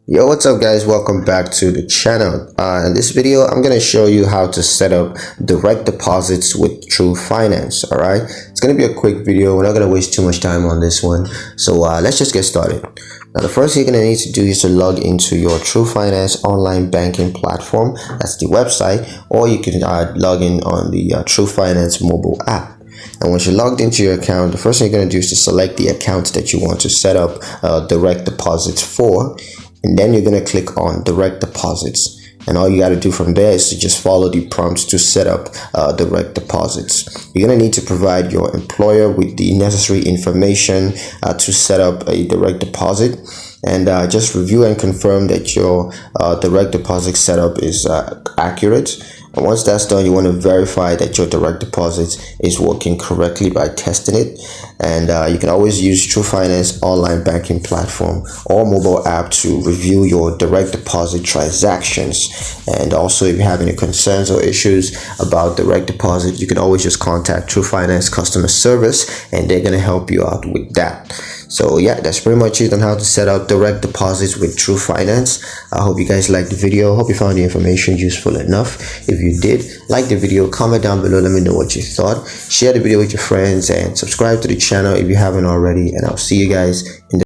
Yo, what's up guys? Welcome back to the channel. In this video I'm going to show you how to set up direct deposits with Twoguysfinance. All right, it's going to be a quick video. We're not going to waste too much time on this one, so let's just get started. Now the first thing you're going to need to do is to log into your Twoguysfinance online banking platform. That's the website, or you can log in on the Twoguysfinance mobile app. And once you're logged into your account, the first thing you're going to do is to select the account that you want to set up direct deposits for. And then you're going to click on direct deposits. And all you got to do from there is to just follow the prompts to set up direct deposits. You're going to need to provide your employer with the necessary information to set up a direct deposit. And just review and confirm that your direct deposit setup is accurate. And once that's done, you want to verify that your direct deposit is working correctly by testing it. And you can always use Twoguysfinance online banking platform or mobile app to review your direct deposit transactions. And also, if you have any concerns or issues about direct deposit, you can always just contact Twoguysfinance customer service and they're going to help you out with that. So yeah, that's pretty much it on how to set up direct deposits with Twoguysfinance. I hope you guys liked the video. Hope you found the information useful enough. If you did, like the video, comment down below, let me know what you thought. Share the video with your friends and subscribe to the channel if you haven't already, and I'll see you guys in the